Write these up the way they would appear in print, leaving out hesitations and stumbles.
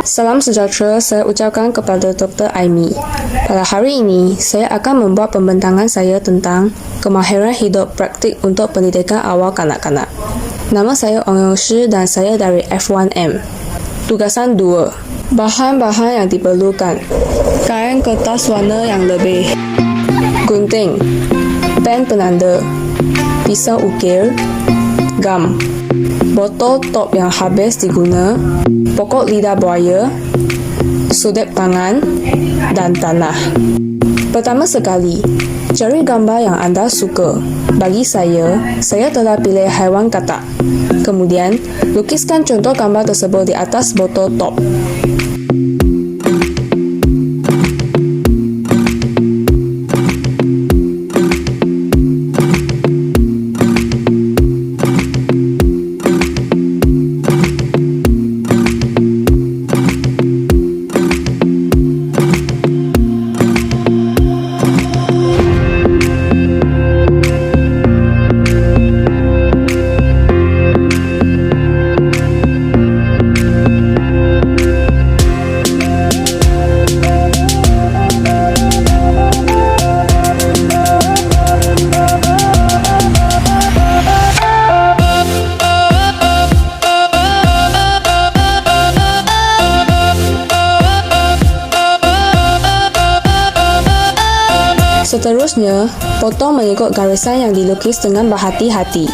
Salam sejahtera saya ucapkan kepada Dr. Aimi. Pada hari ini, saya akan membuat pembentangan saya tentang kemahiran hidup praktik untuk pendidikan awal kanak-kanak. Nama saya Ong Yong Shi dan saya dari F1M. Tugasan 2. Bahan-bahan yang diperlukan. Kain kertas warna yang lebih. Gunting. Pen penanda. Pisau ukir. Gam. Botol top yang habis diguna, pokok lidah buaya, sudep tangan, dan tanah. Pertama sekali, cari gambar yang anda suka. Bagi saya telah pilih haiwan katak. Kemudian, lukiskan contoh gambar tersebut di atas botol top. Seterusnya, potong mengikut garisan yang dilukis dengan berhati-hati.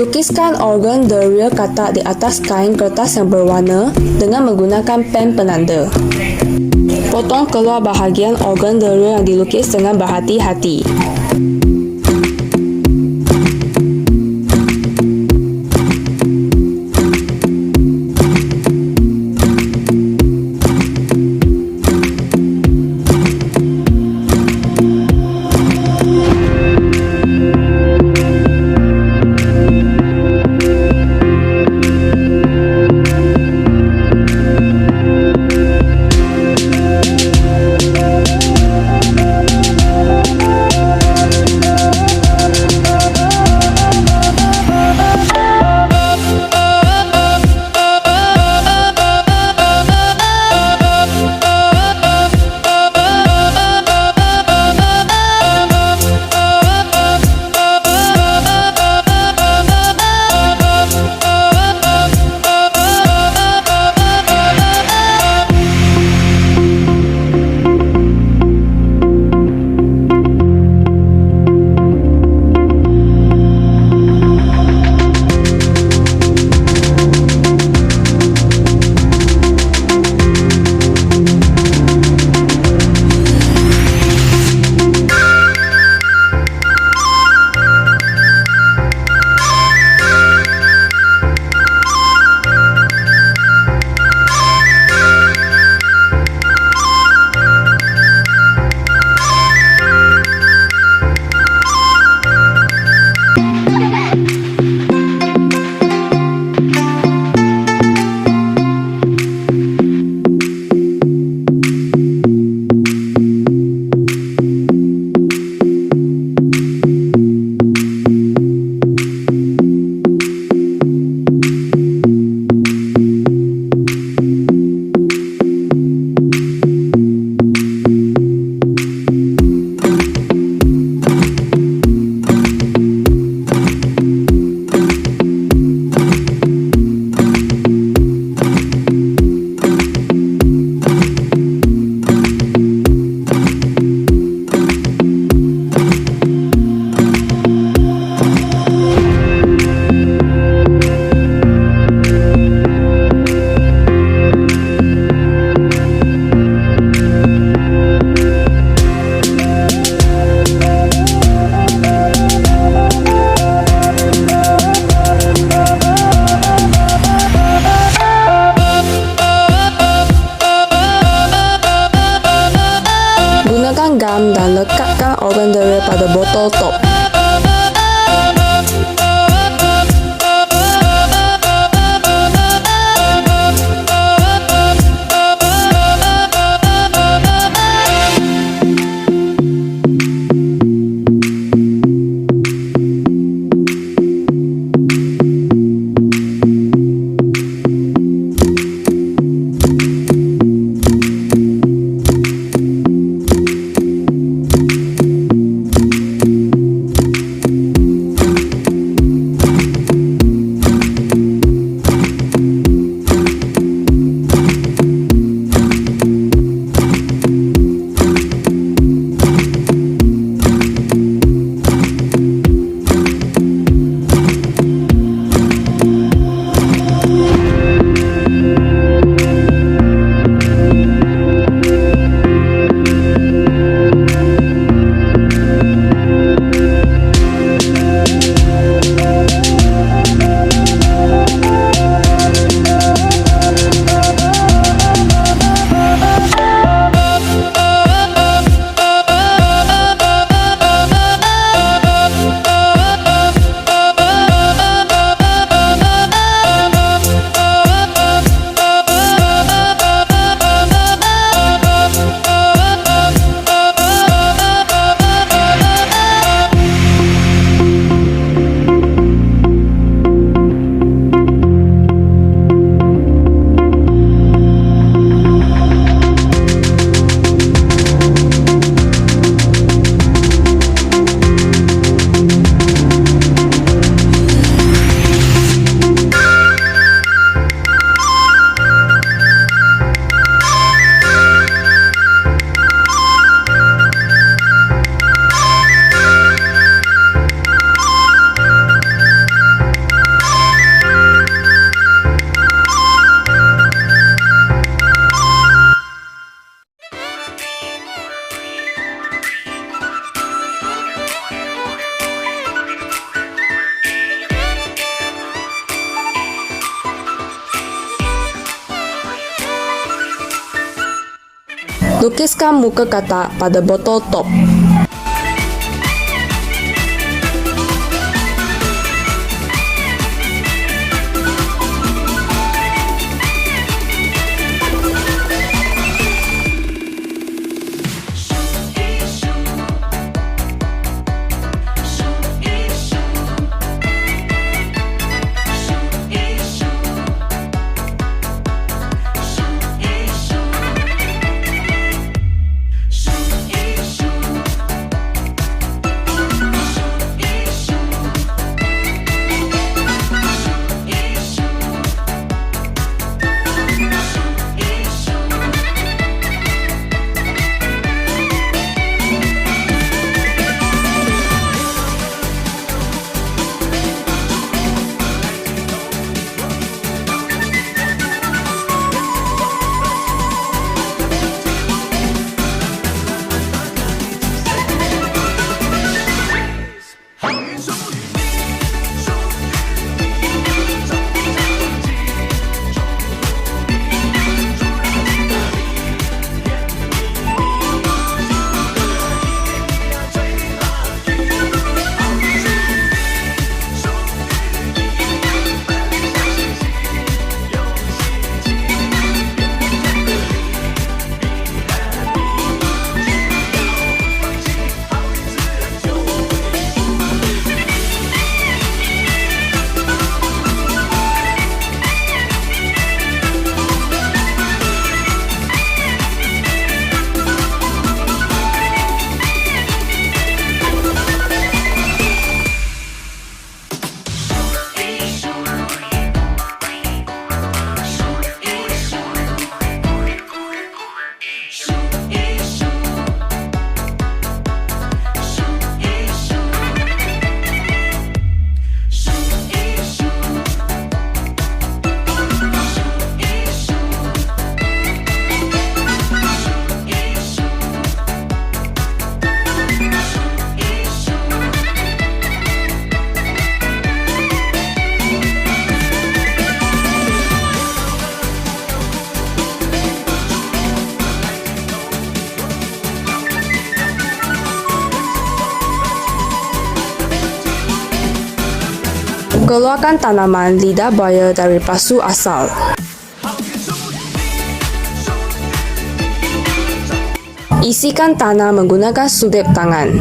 Lukiskan organ the real katak di atas kain kertas yang berwarna dengan menggunakan pen penanda. Potong keluar bahagian organ the real yang dilukis dengan berhati-hati. Lukiskan muka katak pada botol top. Keluarkan tanaman lidah buaya dari pasu asal. Isikan tanah menggunakan sudep tangan.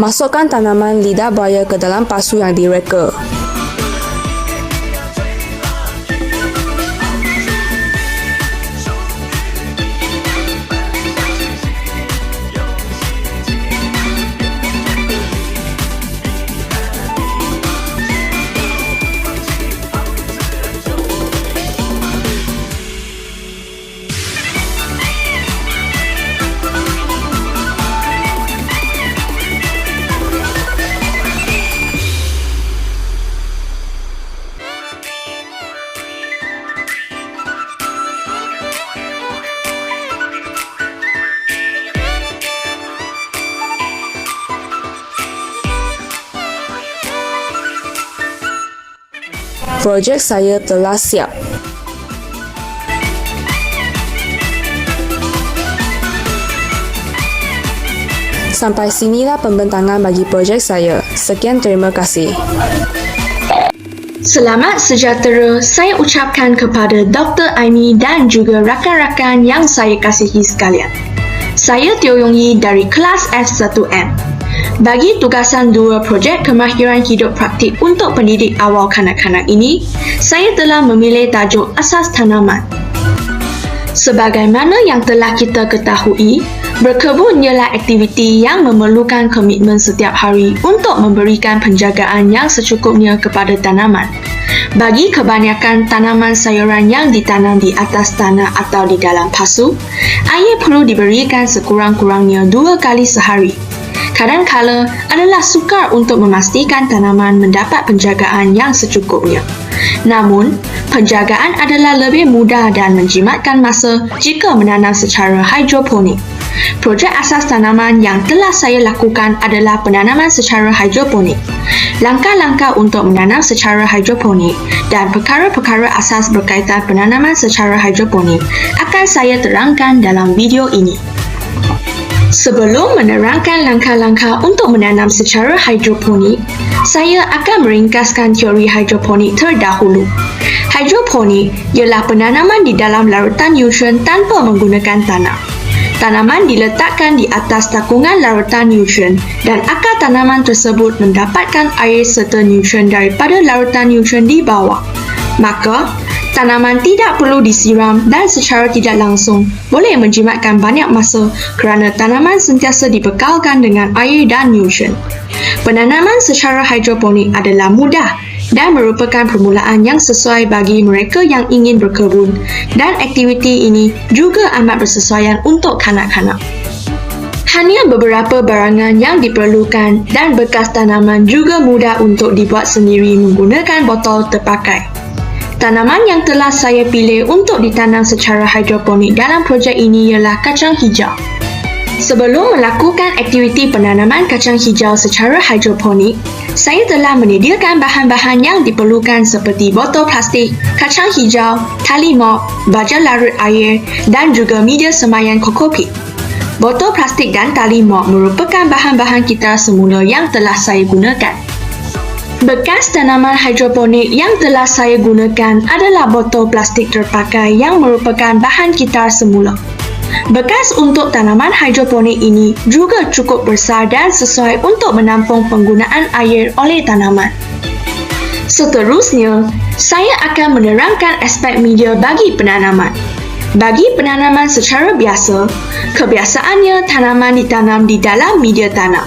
Masukkan tanaman lidah buaya ke dalam pasu yang direka. Projek saya telah siap. Sampai sinilah pembentangan bagi projek saya. Sekian, terima kasih. Selamat sejahtera saya ucapkan kepada Dr. Aimee dan juga rakan-rakan yang saya kasihi sekalian. Saya Teo Yong Yi dari kelas F1M. Bagi tugasan 2 projek kemahiran hidup praktik untuk pendidik awal kanak-kanak ini, saya telah memilih tajuk asas tanaman. Sebagaimana yang telah kita ketahui, berkebun ialah aktiviti yang memerlukan komitmen setiap hari untuk memberikan penjagaan yang secukupnya kepada tanaman. Bagi kebanyakan tanaman sayuran yang ditanam di atas tanah atau di dalam pasu, air perlu diberikan sekurang-kurangnya 2 kali sehari. Kadangkala adalah sukar untuk memastikan tanaman mendapat penjagaan yang secukupnya. Namun, penjagaan adalah lebih mudah dan menjimatkan masa jika menanam secara hidroponik. Projek asas tanaman yang telah saya lakukan adalah penanaman secara hidroponik. Langkah-langkah untuk menanam secara hidroponik dan perkara-perkara asas berkaitan penanaman secara hidroponik akan saya terangkan dalam video ini. Sebelum menerangkan langkah-langkah untuk menanam secara hidroponik, saya akan meringkaskan teori hidroponik terdahulu. Hidroponik ialah penanaman di dalam larutan nutrien tanpa menggunakan tanah. Tanaman diletakkan di atas takungan larutan nutrien dan akar tanaman tersebut mendapatkan air serta nutrien daripada larutan nutrien di bawah. Maka, tanaman tidak perlu disiram dan secara tidak langsung boleh menjimatkan banyak masa kerana tanaman sentiasa dibekalkan dengan air dan nutrien. Penanaman secara hidroponik adalah mudah dan merupakan permulaan yang sesuai bagi mereka yang ingin berkebun, dan aktiviti ini juga amat bersesuaian untuk kanak-kanak. Hanya beberapa barangan yang diperlukan dan bekas tanaman juga mudah untuk dibuat sendiri menggunakan botol terpakai. Tanaman yang telah saya pilih untuk ditanam secara hidroponik dalam projek ini ialah kacang hijau. Sebelum melakukan aktiviti penanaman kacang hijau secara hidroponik, saya telah menyediakan bahan-bahan yang diperlukan seperti botol plastik, kacang hijau, tali mop, baja larut air dan juga media semaian kokopit. Botol plastik dan tali mop merupakan bahan-bahan kita semula yang telah saya gunakan. Bekas tanaman hidroponik yang telah saya gunakan adalah botol plastik terpakai yang merupakan bahan kita semula. Bekas untuk tanaman hidroponik ini juga cukup besar dan sesuai untuk menampung penggunaan air oleh tanaman. Seterusnya, saya akan menerangkan aspek media bagi penanaman. Bagi penanaman secara biasa, kebiasaannya tanaman ditanam di dalam media tanah.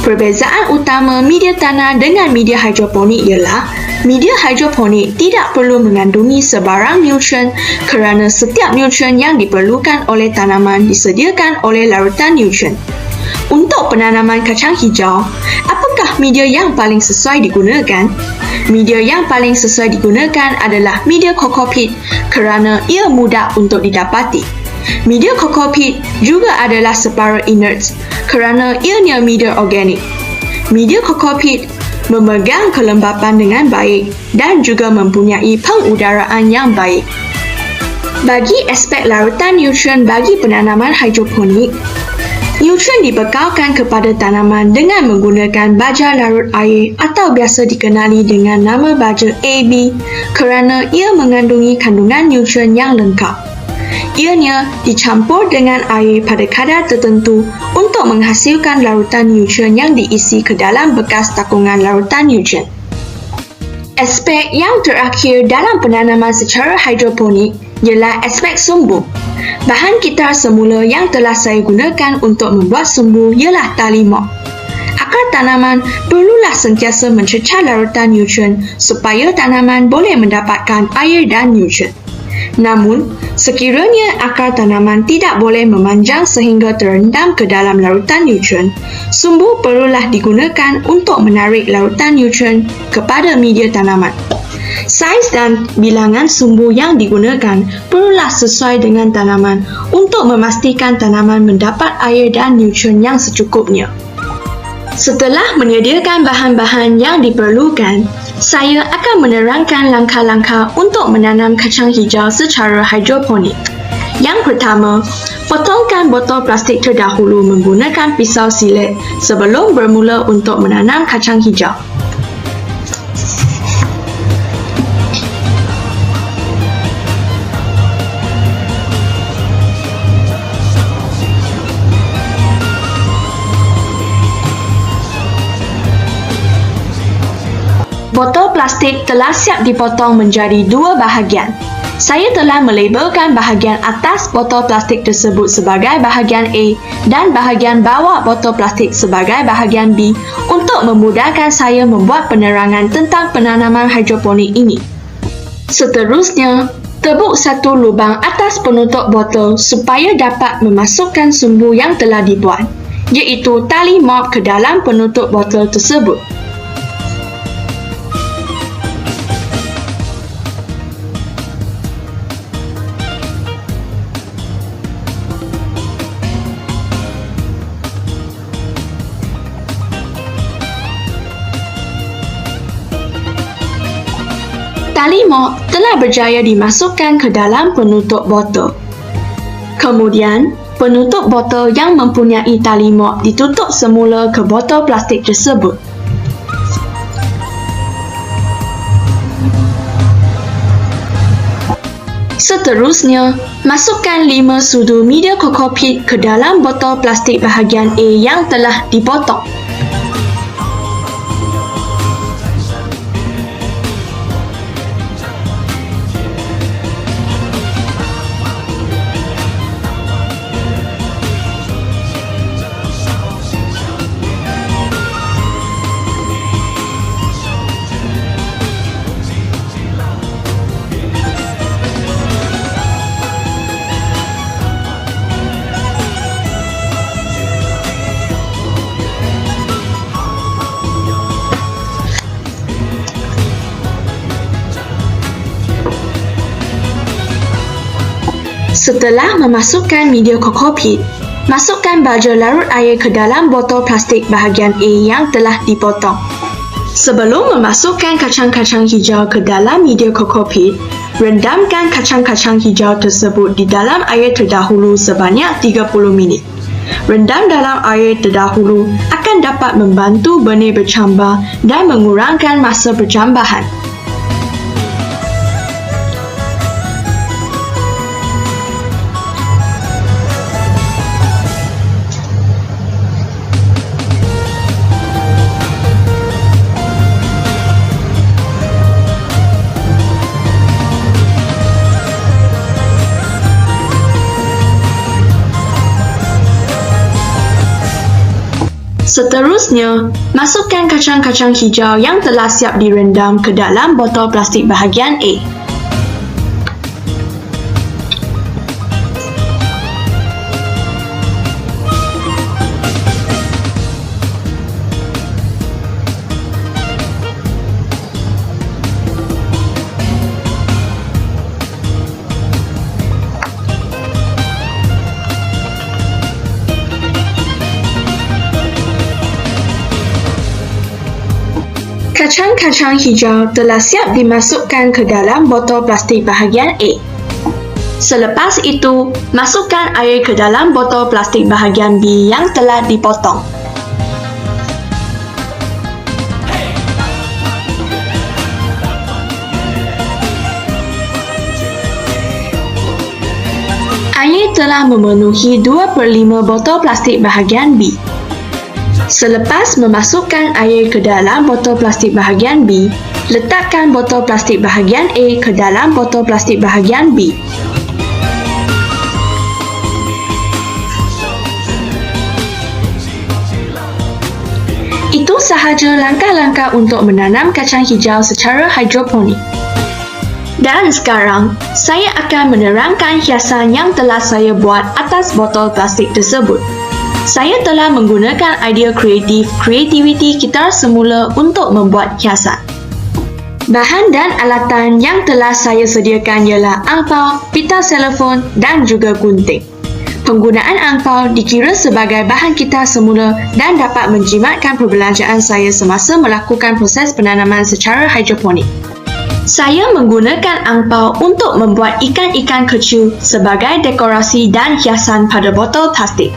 Perbezaan utama media tanah dengan media hidroponik ialah media hidroponik tidak perlu mengandungi sebarang nutrien kerana setiap nutrien yang diperlukan oleh tanaman disediakan oleh larutan nutrien. Untuk penanaman kacang hijau, apakah media yang paling sesuai digunakan? Media yang paling sesuai digunakan adalah media kokopit kerana ia mudah untuk didapati. Media kokopit juga adalah separuh inert kerana ianya media organik. Media kokopit memegang kelembapan dengan baik dan juga mempunyai pengudaraan yang baik. Bagi aspek larutan nutrien bagi penanaman hidroponik, nutrien dibekalkan kepada tanaman dengan menggunakan baja larut air atau biasa dikenali dengan nama baja AB kerana ia mengandungi kandungan nutrien yang lengkap. Ianya dicampur dengan air pada kadar tertentu untuk menghasilkan larutan nutrien yang diisi ke dalam bekas takungan larutan nutrien. Aspek yang terakhir dalam penanaman secara hidroponik ialah aspek sumbu. Bahan kita semula yang telah saya gunakan untuk membuat sumbu ialah tali mop. Akar tanaman perlulah sentiasa mencecar larutan nutrien supaya tanaman boleh mendapatkan air dan nutrien. Namun, sekiranya akar tanaman tidak boleh memanjang sehingga terendam ke dalam larutan nutrien, sumbu perlulah digunakan untuk menarik larutan nutrien kepada media tanaman. Saiz dan bilangan sumbu yang digunakan perlulah sesuai dengan tanaman untuk memastikan tanaman mendapat air dan nutrien yang secukupnya. Setelah menyediakan bahan-bahan yang diperlukan, saya akan menerangkan langkah-langkah untuk menanam kacang hijau secara hidroponik. Yang pertama, potongkan botol plastik terdahulu menggunakan pisau silet sebelum bermula untuk menanam kacang hijau. Botol plastik telah siap dipotong menjadi 2 bahagian. Saya telah melabelkan bahagian atas botol plastik tersebut sebagai bahagian A dan bahagian bawah botol plastik sebagai bahagian B untuk memudahkan saya membuat penerangan tentang penanaman hidroponik ini. Seterusnya, tebuk satu lubang atas penutup botol supaya dapat memasukkan sumbu yang telah dibuat, iaitu tali mop ke dalam penutup botol tersebut. Tali mop telah berjaya dimasukkan ke dalam penutup botol. Kemudian, penutup botol yang mempunyai tali mop ditutup semula ke botol plastik tersebut. Seterusnya, masukkan 5 sudu media kokopit ke dalam botol plastik bahagian A yang telah dipotong. Setelah memasukkan media kokopit, masukkan baja larut air ke dalam botol plastik bahagian A yang telah dipotong. Sebelum memasukkan kacang-kacang hijau ke dalam media kokopit, rendamkan kacang-kacang hijau tersebut di dalam air terdahulu sebanyak 30 minit. Rendam dalam air terdahulu akan dapat membantu benih bercambah dan mengurangkan masa percambahan. Seterusnya, masukkan kacang-kacang hijau yang telah siap direndam ke dalam botol plastik bahagian A. Kacang-kacang hijau telah siap dimasukkan ke dalam botol plastik bahagian A. Selepas itu, masukkan air ke dalam botol plastik bahagian B yang telah dipotong. Air telah memenuhi 2/5 botol plastik bahagian B. Selepas memasukkan air ke dalam botol plastik bahagian B, letakkan botol plastik bahagian A ke dalam botol plastik bahagian B. Itu sahaja langkah-langkah untuk menanam kacang hijau secara hidroponik. Dan sekarang, saya akan menerangkan hiasan yang telah saya buat atas botol plastik tersebut. Saya telah menggunakan idea kreativiti kita semula untuk membuat hiasan. Bahan dan alatan yang telah saya sediakan ialah angpau, pita selofon dan juga gunting. Penggunaan angpau dikira sebagai bahan kita semula dan dapat menjimatkan perbelanjaan saya semasa melakukan proses penanaman secara hidroponik. Saya menggunakan angpau untuk membuat ikan-ikan kecil sebagai dekorasi dan hiasan pada botol plastik.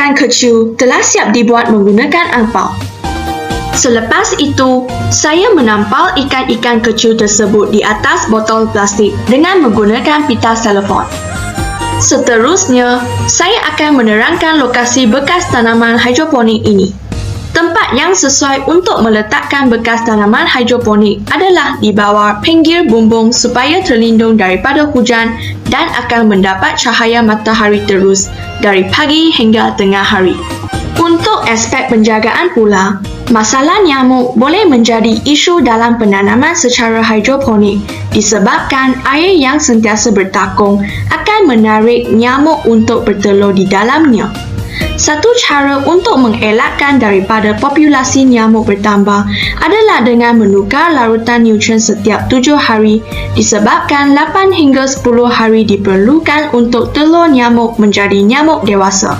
ikan kecil telah siap dibuat menggunakan angpau. Selepas itu, saya menampal ikan-ikan kecil tersebut di atas botol plastik dengan menggunakan pita telefon. Seterusnya, saya akan menerangkan lokasi bekas tanaman hidroponik ini. Tempat yang sesuai untuk meletakkan bekas tanaman hidroponik adalah di bawah pinggir bumbung supaya terlindung daripada hujan dan akan mendapat cahaya matahari terus dari pagi hingga tengah hari. Untuk aspek penjagaan pula, masalah nyamuk boleh menjadi isu dalam penanaman secara hidroponik disebabkan air yang sentiasa bertakung akan menarik nyamuk untuk bertelur di dalamnya. Satu cara untuk mengelakkan daripada populasi nyamuk bertambah adalah dengan menukar larutan nutrien setiap 7 hari disebabkan 8 hingga 10 hari diperlukan untuk telur nyamuk menjadi nyamuk dewasa.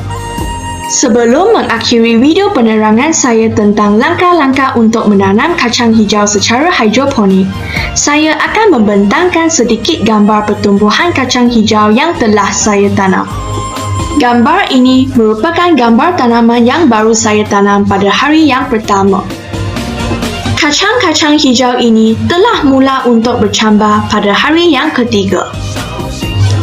Sebelum mengakhiri video penerangan saya tentang langkah-langkah untuk menanam kacang hijau secara hidroponik, saya akan membentangkan sedikit gambar pertumbuhan kacang hijau yang telah saya tanam. Gambar ini merupakan gambar tanaman yang baru saya tanam pada hari yang pertama. Kacang-kacang hijau ini telah mula untuk bercambah pada hari yang ketiga.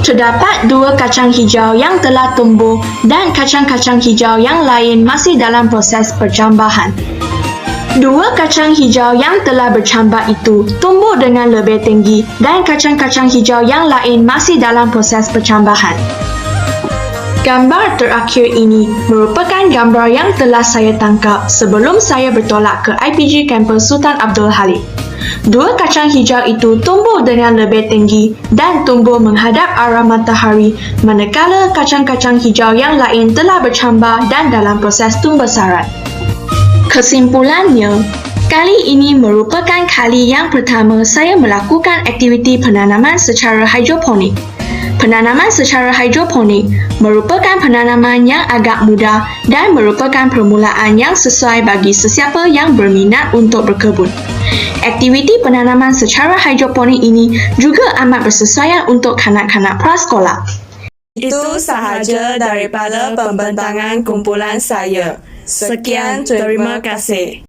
Terdapat 2 kacang hijau yang telah tumbuh dan kacang-kacang hijau yang lain masih dalam proses percambahan. 2 kacang hijau yang telah bercambah itu tumbuh dengan lebih tinggi dan kacang-kacang hijau yang lain masih dalam proses percambahan. Gambar terakhir ini merupakan gambar yang telah saya tangkap sebelum saya bertolak ke IPG Kampus Sultan Abdul Halim. 2 kacang hijau itu tumbuh dengan lebih tinggi dan tumbuh menghadap arah matahari, manakala kacang-kacang hijau yang lain telah bercambah dan dalam proses tumbesaran. Kesimpulannya, kali ini merupakan kali yang pertama saya melakukan aktiviti penanaman secara hidroponik. Penanaman secara hidroponik merupakan penanaman yang agak mudah dan merupakan permulaan yang sesuai bagi sesiapa yang berminat untuk berkebun. Aktiviti penanaman secara hidroponik ini juga amat bersesuaian untuk kanak-kanak prasekolah. Itu sahaja daripada pembentangan kumpulan saya. Sekian, terima kasih.